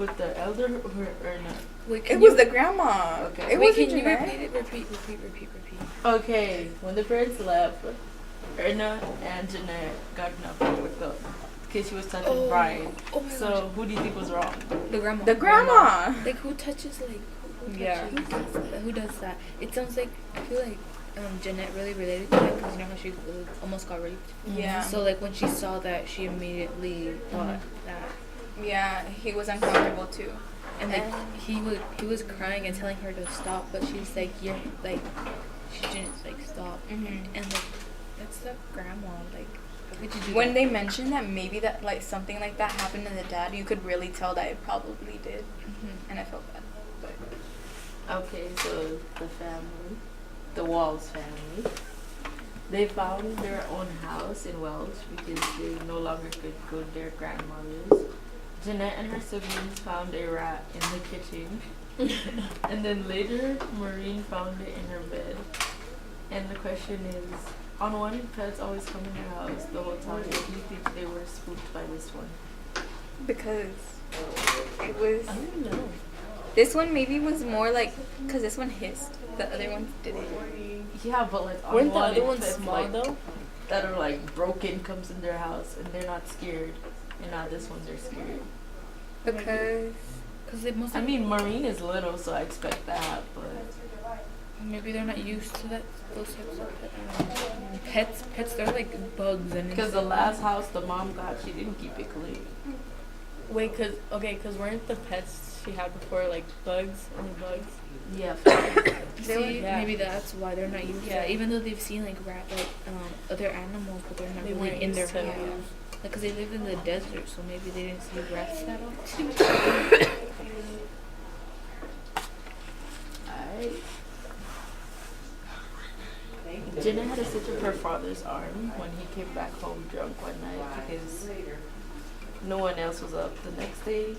with the elder or not? Wait, It was the grandma. Okay. It Wait, wasn't can you Jeanette. repeat? Okay, when the parents left, Erna and Jeanette got enough with the kid she was touching Brian. Oh my So gosh. who do you think was wrong? The grandma. The grandma. Like who touches like? Yeah. Who does that? It sounds like I feel like Jeanette really related to that because you know how she almost got raped. Yeah. So like when she saw that, she immediately thought that. Yeah, he was uncomfortable too. And like he was crying and telling her to stop, but she's like, you're like, she didn't like stop. Mhm. And like that's the grandma. Like how could you do When that? they mentioned that maybe that like something like that happened to the dad, you could really tell that it probably did, and I felt bad. But Okay, so the family, the Walls family, they found their own house in Welsh because they no longer could go to their grandmother's. Jeanette and her siblings found a rat in the kitchen. And then later, Maureen found it in her bed. And the question is, on one, pets always come in their house the whole time. Do you think they were spooked by this one? because it was I don't know. this one maybe was more like because this one hissed, the other ones didn't. Yeah, but like on Weren't the one, other it ones says, small like, though? that are like broken comes in their house and they're not scared. And now this one they're scared. Because Because it must. I mean, Maureen is little, so I expect that, but Maybe they're not used to that. Those types of pets. They're like bugs and. because the last house the mom got, she didn't keep it clean. Wait, cause weren't the pets she had before like bugs? Only bugs? Yeah. See, Yeah. maybe that's why they're not used to it. Even though they've seen like other animals, but they're not They really weren't in their used to house. it. Because they lived in the desert, so maybe they didn't see rats that often. Alright. Jenna had a stitch of her father's arm when he came back home drunk one night because no one else was up. The next day,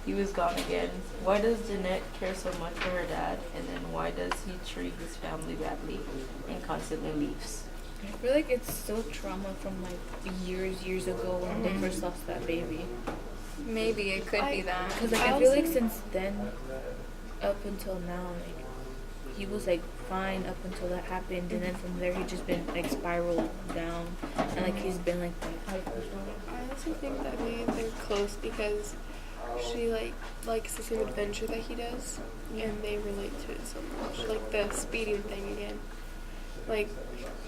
he was gone again. Why does Jeanette care so much for her dad? And then why does he treat his family badly and constantly leaves? I feel like it's still trauma from like years ago when they first lost that baby. maybe it could be that. Because like I feel like since then, up until now, like he was like fine up until that happened, and then from there he just been like spiraled down, and like he's been like that. I also think that maybe they're close because she likes the same adventure that he does, and they relate to it so much. Like the speeding thing again, like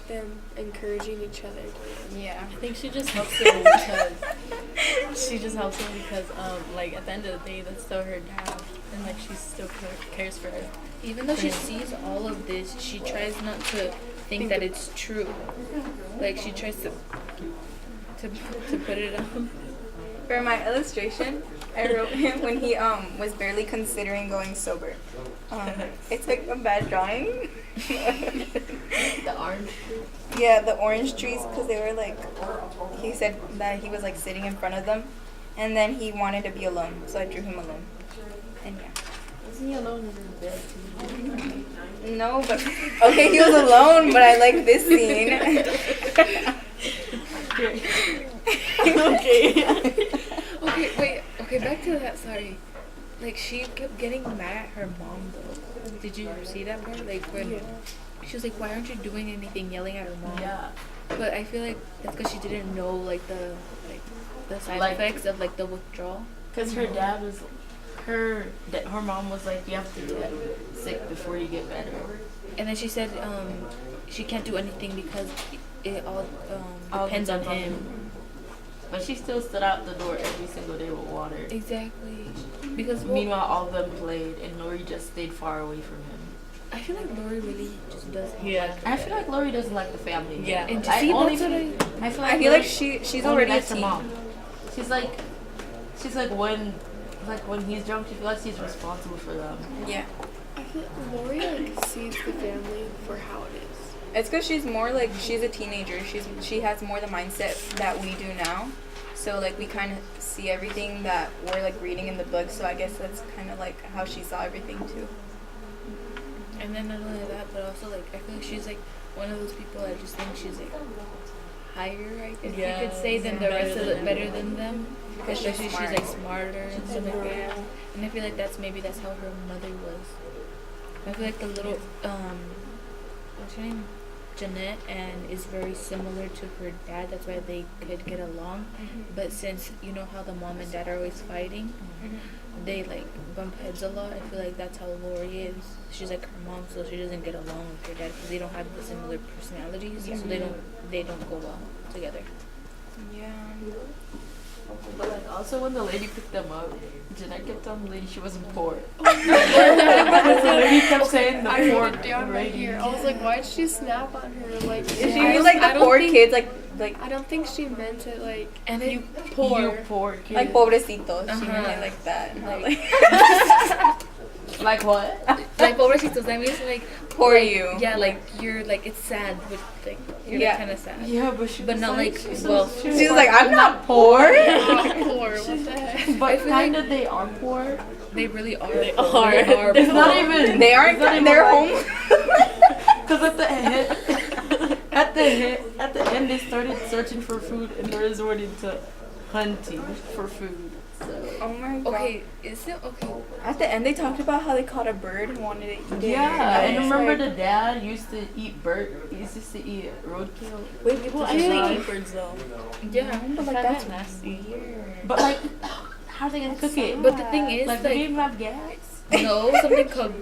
them encouraging each other. Yeah. I think she just helps him because like at the end of the day that's still her dad and like she still cares for her. Even though she sees all of this, she tries not to think that it's true. Like she tries to put it on. For my illustration, I wrote him when he was barely considering going sober. It's like a bad drawing. The orange tree? Yeah, the orange trees, because they were like, he said that he was like sitting in front of them, and then he wanted to be alone, so I drew him alone. And yeah. Isn't he alone in his bed too? No, but okay, he was alone, but I like this scene. Okay. Okay, wait. Okay, back to that. Sorry. Like she kept getting mad at her mom though. Did you see that part? Like when she was like, "Why aren't you doing anything?" Yelling at her mom. Yeah. But I feel like that's because she didn't know like the side Like- effects of like the withdrawal. Because her dad was, her mom was like, you have to get sick before you get better. And then she said she can't do anything because it all All depends on depends on him. But she still stood out the door every single day with water. Exactly. Because Meanwhile, all of them played, and Lori just stayed far away from him. I feel like Lori really just doesn't. Yeah. I feel like Lori doesn't like the family. Yeah. And I see, only that's what feel, I feel I like feel Lori like she's only already a likes her teen. mom. She's like when he's drunk, she feels like she's responsible for them. Yeah. I feel like Lori sees the family for how it is. It's because she's more like, she's a teenager. She has more the mindset that we do now. So like we kind of see everything that we're like reading in the book. So I guess that's kind of like how she saw everything too. And then not only that, but also like I feel like she's like one of those people that just think she's like higher, I guess you could say, than the rest of the better than them. because especially she's she's smart. like smarter and stuff like that. And I feel like that's how her mother was. I feel like the little what's her name? Jeanette and is very similar to her dad. That's why they could get along. But since you know how the mom and dad are always fighting, they like bump heads a lot. I feel like that's how Lori is. She's like her mom, so she doesn't get along with her dad because they don't have the similar personalities. So they don't go well together. Yeah. But like also when the lady picked them up, Jeanette kept telling the lady she wasn't poor. Oh Because the lady kept saying the I poor wrote it down right lady. here. I was like, why did she snap on her? Like, She I means don't- like I the don't poor think- kids, like I don't think she meant it like And you poor. You poor kid. like pobrecitos. She meant Uh-huh. it like that. Not Like- Like what? Like pobrecitos, that means like poor you. yeah, like you're like it's sad, but like you're Yeah. like kind of sad. Yeah, but she But was not like, she well, was She's like, I'm not poor. Not poor. What the heck? But kind of they are poor. They really are. They poor. are. It's not even. They aren't. it's not even They're like- home. Because at the end, they started searching for food and they resorted to hunting for food. So Oh my god. Okay, is it okay? At the end, they talked about how they caught a bird and wanted to eat it. yeah, and I was remember like, the dad used to eat he used to eat roadkill. Wait, people I actually eat birds though. yeah. but like That's that's nasty. But like, how are they gonna cook it? But the thing is, Like, they didn't have gas. no, something called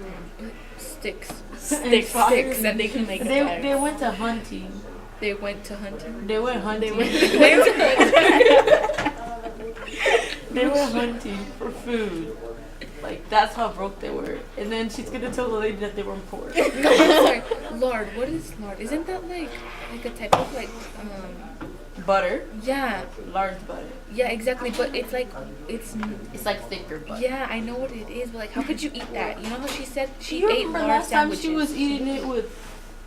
sticks. Sticks that they can make a fire. They went to hunting. They went to hunting. They went hunting. They were hunting for food. Like that's how broke they were. And then she's gonna tell the lady that they weren't poor. No, I'm sorry. Lard. What is lard? Isn't that like a type of like Butter, yeah, large butter. yeah, exactly. But it's like it's It's like thicker butter. yeah, I know what it is. But like, how could you eat that? You know how she said Do she you ate remember lard last time sandwiches. she was eating it with?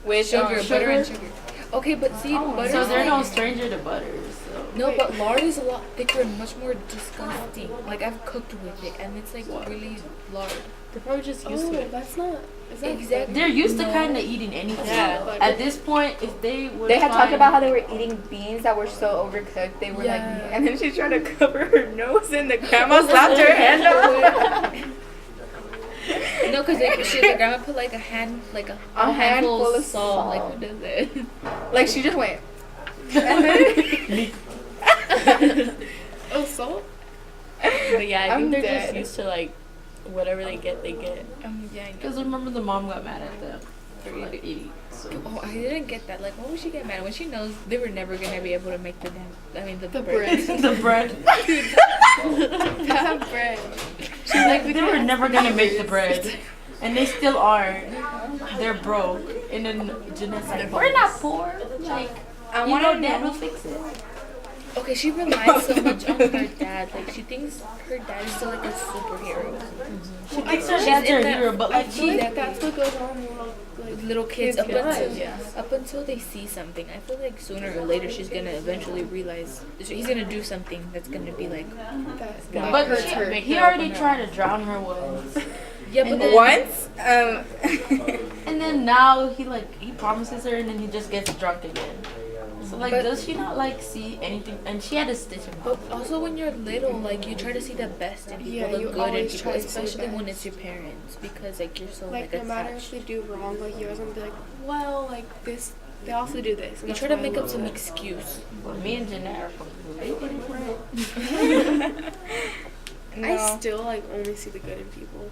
with sugar, butter, and sugar? sugar. Okay, but see, butter. So they're no stranger to butter. So No, but lard is a lot thicker and much more disgusting. Like I've cooked with it, and it's like really lard. They're probably just used to Oh, it. that's not. Is that Exactly. they're used to No. kind of eating anything. Yeah. At this point, if they would They had talked find- about how they were eating beans that were so overcooked. They were Yeah. like, and then she tried to cover her nose, and the grandma slapped her hand over. No, because the grandma put like a handful A handful of salt. Like salt. who does it? Like she just went. And then, Oh, salt? But yeah, I I'm think they're dead. just used to like whatever they get, they get. Yeah, I know. Because remember the mom got mad at them for like eating. So. Oh, I didn't get that. Like, why would she get mad when she knows they were never gonna be able to make the The bread? The bread. That bread. She's like, they were never gonna make the bread. And they still aren't. They're broke. And then Jeanette's like, we're not poor. Like, I you want know to dad will know. fix it. Okay, she relies so much on her dad. Like, she thinks her dad is still like a superhero. She thinks her She's dad's in her that- hero, but I like feel like Exactly. that's what goes on with Little kids up Kids' until lives. yeah, up until they see something. I feel like sooner or later she's gonna eventually realize he's gonna do something that's gonna be like that But hurts she- her. he already tried to drown her once. yeah, but And then, Once, And then now he promises her and then he just gets drunk again. So like But- does she not like see anything? And she had a stitch in her. but also when you're little, like you try to see the best in people, Yeah, the you good in always people, try to see the especially when best. it's your parents, because like you're so Like, like no matter if attached. they do wrong, like, you always want to be like, well, like, this, they also do this. and You that's try to why I make up love some it. excuse. But me and Jeanette are completely different. I no. still, like, only see the good in people.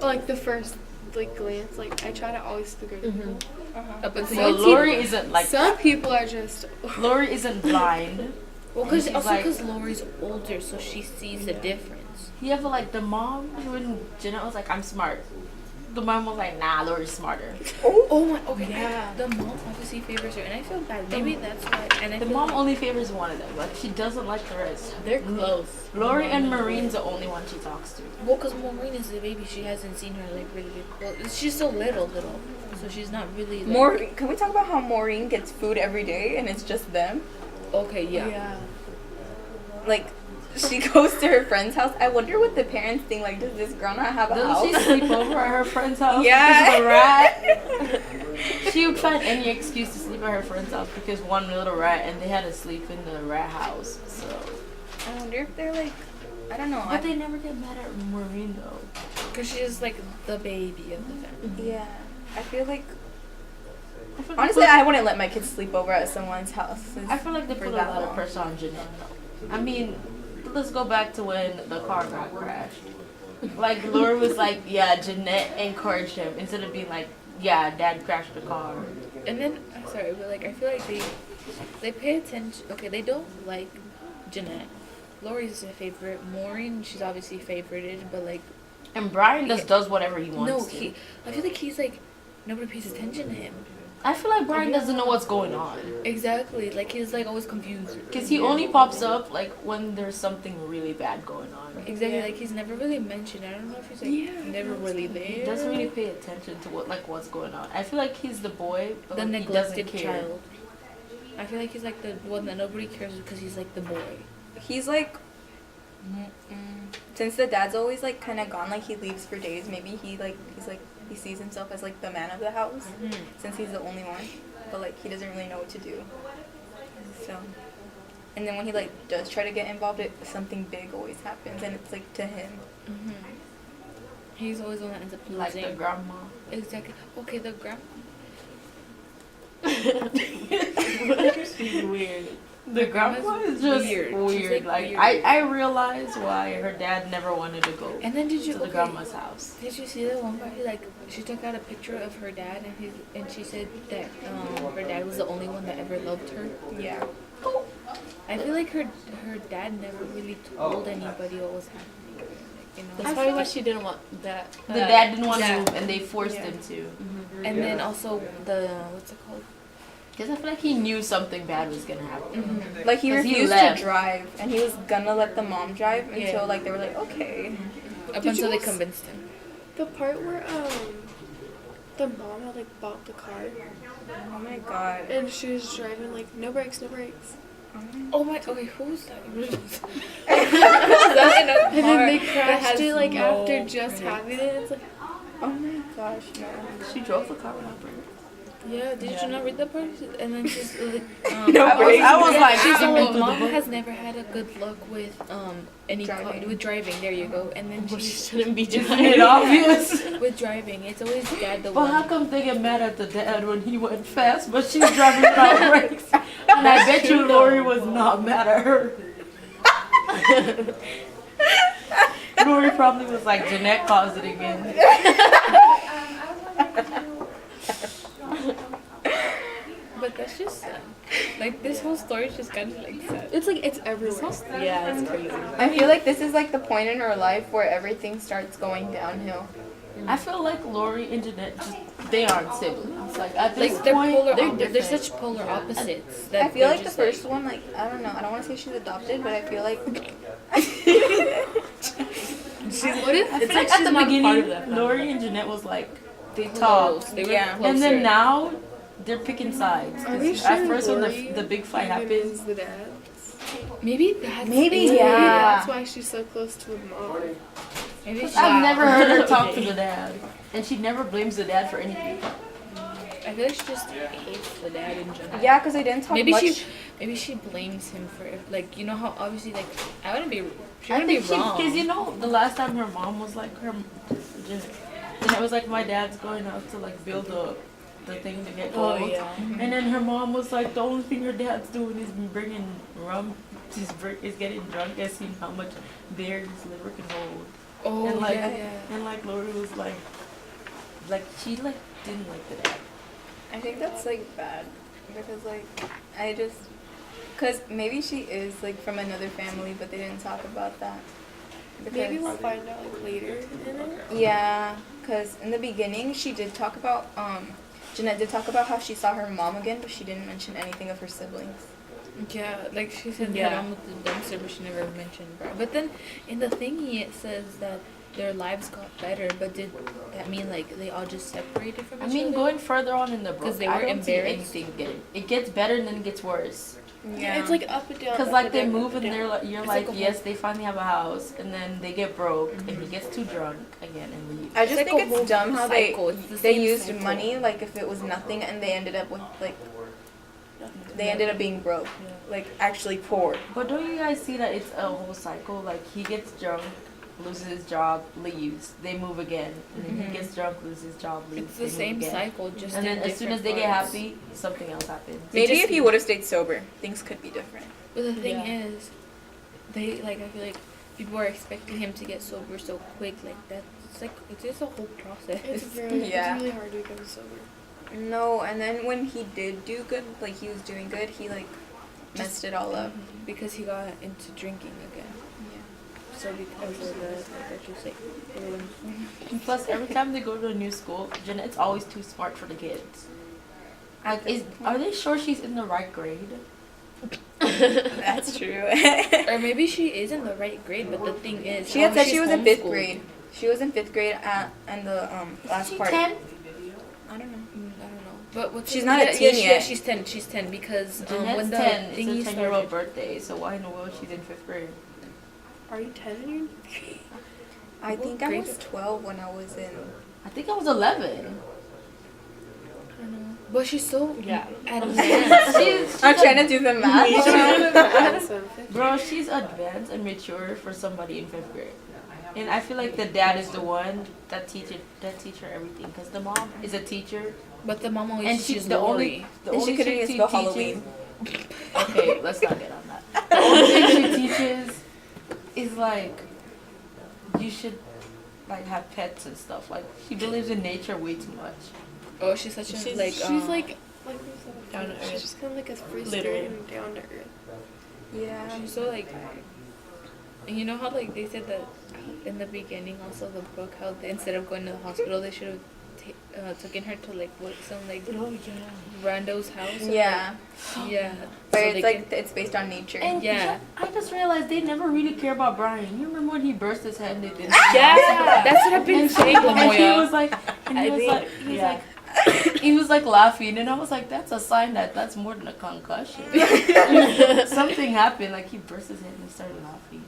Or, like, the first, like, glance, like, I try to always see the good in people. Up until So you Lori isn't like Some people are just, Lori isn't blind. well, because she's also like- because Lori's older, so she sees the difference. Yeah, but like the mom when Jeanette was like, I'm smart. The mom was like, nah, Lori's smarter. Oh my, okay. Yeah. The mom obviously favors her, and I feel bad. Maybe that's why. And I The feel mom like only favors one of them. Like she doesn't like the rest. They're close. Lori and Marine's the only one she talks to. well, because Maureen is the baby, she hasn't seen her like really. Well, she's still little, so she's not really. Like, Maureen, can we talk about how Maureen gets food every day and it's just them? Okay, yeah. yeah. Like, she goes to her friend's house. I wonder what the parents think. Like, does this girl not have a Doesn't she house? sleep over at her friend's house? Yeah. Because of a rat? She would find any excuse to sleep at her friend's house because one little rat and they had to sleep in the rat house. So I wonder if they're like, I don't know. But they never get mad at Maureen though. Because she's like the baby of the family. Yeah, I feel like I feel like honestly, I wouldn't let my kids sleep over at someone's house. I feel like they for put a that lot of long. pressure on Jeanette. I mean, let's go back to when the car got crashed. Like Laura was like, yeah, Jeanette encouraged him instead of being like, yeah, Dad crashed the car. And then, I'm sorry, but like I feel like they pay attention. Okay, they don't like Jeanette. Lori's a favorite. Maureen, she's obviously favorited, but like And Brian just does whatever he wants no, to. I feel like he's like nobody pays attention to him. I feel like Brian doesn't know what's going on. Exactly, like he's like always confused. Because he only pops up like when there's something really bad going on. Exactly, like he's never really mentioned. I don't know if he's like never really there. He doesn't really pay attention to what's going on. I feel like he's the boy, but The like, he doesn't neglected care. child. I feel like he's like the one that nobody cares because he's like the boy. He's like, since the dad's always like kind of gone, like he leaves for days. Maybe he sees himself as like the man of the house, since he's the only one. But like he doesn't really know what to do. So, and then when he like does try to get involved, something big always happens, and it's like to him. He's always the one that ends up Like losing. the grandma. Exactly. Okay, the grandma. She's weird. The grandma grandma's is just weird. weird. She's, like, Like weird. I realize why her dad never wanted to go And then did you to the okay, grandma's house. Did you see the one where she took out a picture of her dad and she said that her dad was the only one that ever loved her. Yeah. I feel like her dad never really told anybody what was happening. You know. That's probably why she didn't want that. The dad didn't want to yeah. move, and they forced Yeah. him to. And then also the what's it called? Because I feel like he knew something bad was gonna happen. Like he 'Cause he refused to left. drive, and he was gonna let the mom drive until Yeah. like they were like, okay. Up Did until you they s- convinced him. The part where the mom had like bought the car Oh my god. and she was driving like no brakes, no brakes. Oh my. Okay, who was that? And then they crashed it like after just having it. It's like Oh my gosh, no. She drove the car without brakes. Yeah, did you not read that part? And then she's like, No brakes. I was like, she's my a mom has never had a good luck with any Driving. with driving. There you go. And then She she's shouldn't be Isn't doing it it. obvious? with driving. It's always dad the But how one. come they get mad at the dad when he went fast, but she's driving without brakes? And I bet you Lori was not mad at her. Lori probably was like, Jeanette caused it again. But that's just sad. Like this whole story is just kind of like sad. it's like it's everywhere. Yeah, it's crazy. I feel like this is like the point in her life where everything starts going downhill. I feel like Lori and Jeanette they aren't siblings. Like at this Like they're point, polar. they're They're different. such polar opposites. That I feel they're like the just, first one, like, I don't know, I don't want to say she's adopted, but I feel like What if I feel like at the beginning, Lori and Jeanette was like they talked, They were Yeah. closer. and then now they're picking sides. Are we 'Cause sure at first, when Lori the big fight even happened, is the dad? maybe that's Maybe, it. yeah. That's why she's so close to his mom. Maybe she, I've never heard her talk to the dad, and she never blames the dad for anything. I feel like she just hates the dad in general. yeah, because they didn't talk Maybe much. maybe she blames him for like you know how obviously like I wouldn't be she I wouldn't be think wrong. because you know the last time her mom was like Jeanette was like, my dad's going out to like build the thing to get gold. Oh yeah. And then her mom was like, the only thing her dad's doing is bringing rum. Is getting drunk and seeing how much beer his liver can hold. Oh And like, yeah. and like Lori was like she like didn't like the dad. I think that's like bad because like I just because maybe she is like from another family, but they didn't talk about that. Maybe Because- we'll find out like later in it. Yeah, because in the beginning she did talk about Jeanette did talk about how she saw her mom again, but she didn't mention anything of her siblings. Yeah, like she said Yeah. that I'm with the dumpster, but she never mentioned bro. But then in the thingy it says that their lives got better, but did that mean like they all just separated from each I other? mean, going further on in the book, 'Cause they I were don't see embarrassed? anything getting. It gets better and then it gets worse. Yeah, it's like up and down. Cause up like and they down, move up and and they're down. like, you're It's like, like a yes, they finally have a house, and then they get broke and he gets too drunk again and leaves. I just like think a whole it's dumb how cycle. It's the they same used cycle. money like if it was nothing and they ended up with like they ended up being broke, like actually poor. But don't you guys see that it's a whole cycle? Like he gets drunk, loses his job, leaves. They move again, and then he gets drunk, loses his job, leaves. It's the they move same again. cycle, just And then in as soon as they different get parts. happy, something else happens. Maybe just- if he would have stayed sober, things could be different. But the thing Yeah. is, they like I feel like people are expecting him to get sober so quick. Like that's like it's just a whole process. It's Yeah. really hard to become sober. No, and then when he did do good, like he was doing good, he like messed it all up. Because he got into drinking again. Yeah. So because of the like you say, And plus, every time they go to a new school, Jeanette's always too smart for the kids. Like, are they sure she's in the right grade? That's true. or maybe she is in the right grade, but the thing is, She had said she she's was in 5th homeschooled. grade. She was in 5th grade and the last She part. 10? I don't know. I don't know, but what's She's the- not a yeah, teen yeah, yet. she's 10. She's 10 because Jeanette's when the 10. It's thingy a 10-year-old started. birthday, so why in the world she's in 5th grade? Are you 10 and you're I What think I grade was is- 12 when I was in. I think I was 11. I don't know, but she's so Yeah. advanced. she's I'm trying to do the math. Bro, she's advanced and mature for somebody in 5th grade. And I feel like the dad is the one that teach her everything, because the mom is a teacher. But the mom always And teaches she's the Lori. only And she couldn't thing even spell teaches- Halloween. Okay, let's not get on that. The only thing she teaches is like you should like have pets and stuff. Like she believes in nature way too much. Oh, she's such a She's like. she's like down down to earth. She's just kind of like a free Literally. spirit and down to earth. Yeah. She's so like. And you know how like they said that in the beginning also the book how they, instead of going to the hospital they should have taken her to like what some like Oh yeah. rando's house. or, Yeah. like- yeah. But So it's they like can- it's based on nature. And Yeah. I just realized they never really care about Brian. You remember when he burst his head and they did yeah, that's what I've been saying, and he Lamoya. was like, and he I was think- like, he was yeah. like, he was like laughing, and I was like, that's a sign that that's more than a concussion. Something happened, like he burst his head and he started laughing.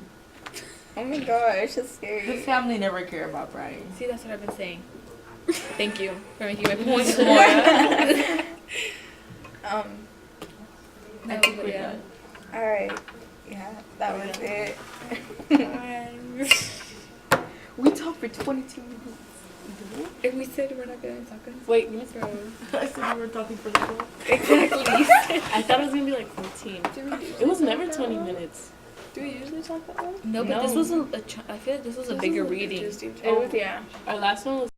Oh my gosh, that's His scary. family never care about Brian. See, that's what I've been saying. Thank you for making my point, Lamoya. I think we're yeah. done. All right. Yeah, that was it. We talked for 22 minutes. If we said we're not gonna talk about Wait, I said we were talking for the book. exactly. I thought it was gonna be like 14. It was never 20 minutes. Do we usually talk that long? No, but No. this was I feel like this was a bigger reading. Interesting It was, topic. Yeah. our last one was